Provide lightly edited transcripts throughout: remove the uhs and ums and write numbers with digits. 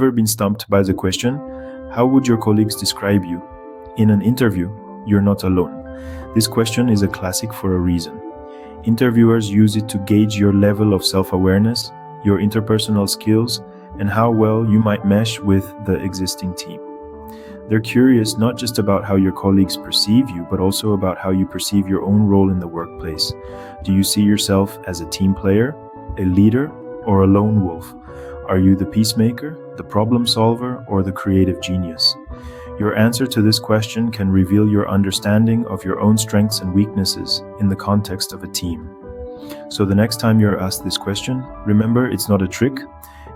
Ever been stumped by the question, how would your colleagues describe you? In an interview, you're not alone. This question is a classic for a reason. Interviewers use it to gauge your level of self-awareness, your interpersonal skills, and how well you might mesh with the existing team. They're curious not just about how your colleagues perceive you, but also about how you perceive your own role in the workplace. Do you see yourself as a team player, a leader, or a lone wolf? Are you the peacemaker, the problem solver, or the creative genius? Your answer to this question can reveal your understanding of your own strengths and weaknesses in the context of a team. So the next time you're asked this question, remember it's not a trick,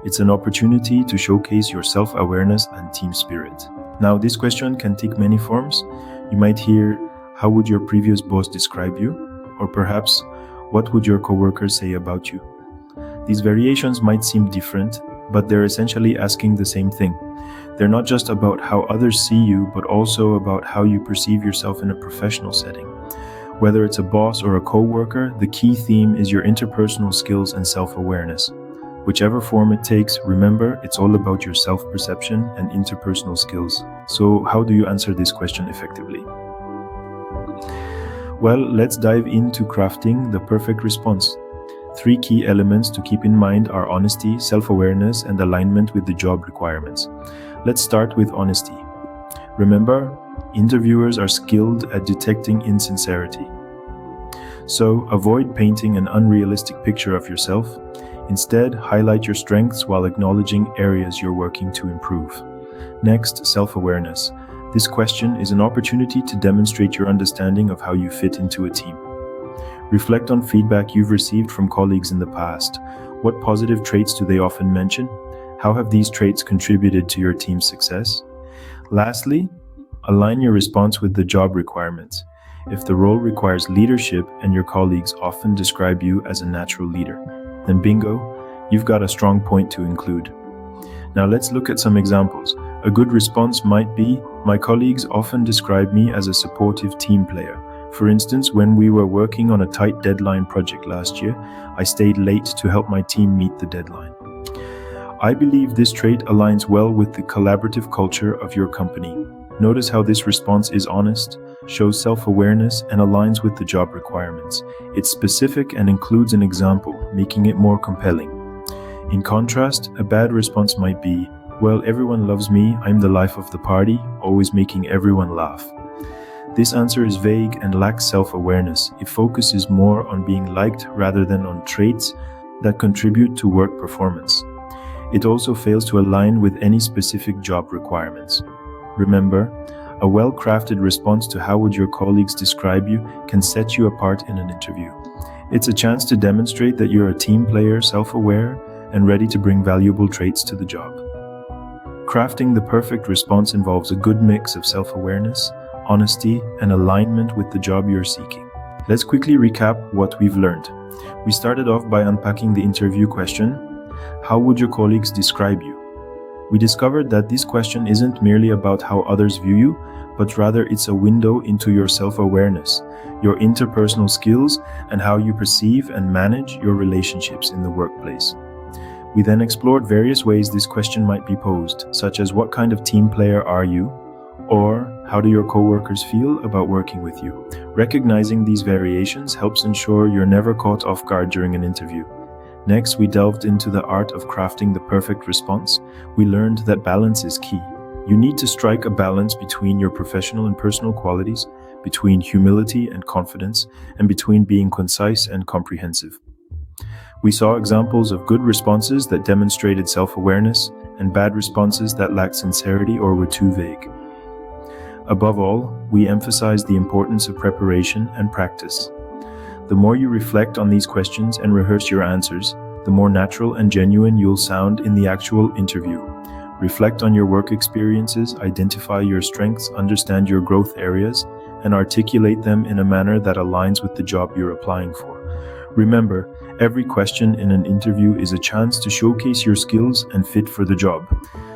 it's an opportunity to showcase your self-awareness and team spirit. Now, this question can take many forms. You might hear, how would your previous boss describe you? Or perhaps, what would your coworkers say about you? These variations might seem different, but they're essentially asking the same thing. They're not just about how others see you, but also about how you perceive yourself in a professional setting. Whether it's a boss or a coworker, the key theme is your interpersonal skills and self-awareness. Whichever form it takes, remember, it's all about your self-perception and interpersonal skills. So how do you answer this question effectively? Well, let's dive into crafting the perfect response. 3 key elements to keep in mind are honesty, self-awareness, and alignment with the job requirements. Let's start with honesty. Remember, interviewers are skilled at detecting insincerity. So avoid painting an unrealistic picture of yourself. Instead, highlight your strengths while acknowledging areas you're working to improve. Next, self-awareness. This question is an opportunity to demonstrate your understanding of how you fit into a team. Reflect on feedback you've received from colleagues in the past. What positive traits do they often mention? How have these traits contributed to your team's success? Lastly, align your response with the job requirements. If the role requires leadership and your colleagues often describe you as a natural leader, then bingo, you've got a strong point to include. Now let's look at some examples. A good response might be, my colleagues often describe me as a supportive team player. For instance, when we were working on a tight deadline project last year, I stayed late to help my team meet the deadline. I believe this trait aligns well with the collaborative culture of your company. Notice how this response is honest, shows self-awareness, and aligns with the job requirements. It's specific and includes an example, making it more compelling. In contrast, a bad response might be, well, everyone loves me, I'm the life of the party, always making everyone laugh. This answer is vague and lacks self-awareness. It focuses more on being liked rather than on traits that contribute to work performance. It also fails to align with any specific job requirements. Remember, a well-crafted response to how would your colleagues describe you can set you apart in an interview. It's a chance to demonstrate that you're a team player, self-aware, and ready to bring valuable traits to the job. Crafting the perfect response involves a good mix of self-awareness, honesty, and alignment with the job you're seeking. Let's quickly recap what we've learned. We started off by unpacking the interview question, how would your colleagues describe you? We discovered that this question isn't merely about how others view you, but rather it's a window into your self-awareness, your interpersonal skills, and how you perceive and manage your relationships in the workplace. We then explored various ways this question might be posed, such as what kind of team player are you? Or how do your coworkers feel about working with you? Recognizing these variations helps ensure you're never caught off guard during an interview. Next, we delved into the art of crafting the perfect response. We learned that balance is key. You need to strike a balance between your professional and personal qualities, between humility and confidence, and between being concise and comprehensive. We saw examples of good responses that demonstrated self-awareness and bad responses that lacked sincerity or were too vague. Above all, we emphasized the importance of preparation and practice. The more you reflect on these questions and rehearse your answers, the more natural and genuine you'll sound in the actual interview. Reflect on your work experiences, identify your strengths, understand your growth areas, and articulate them in a manner that aligns with the job you're applying for. Remember, every question in an interview is a chance to showcase your skills and fit for the job.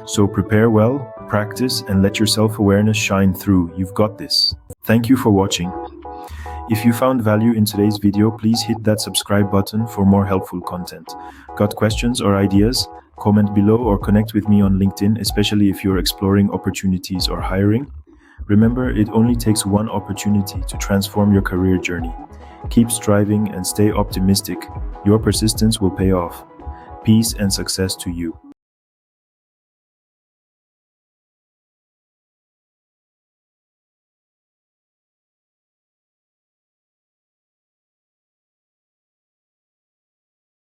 So prepare well, practice, and let your self-awareness shine through. You've got this. Thank you for watching. If you found value in today's video, please hit that subscribe button for more helpful content. Got questions or ideas? Comment below or connect with me on LinkedIn, especially if you're exploring opportunities or hiring. Remember, it only takes one opportunity to transform your career journey. Keep striving and stay optimistic. Your persistence will pay off. Peace and success to you.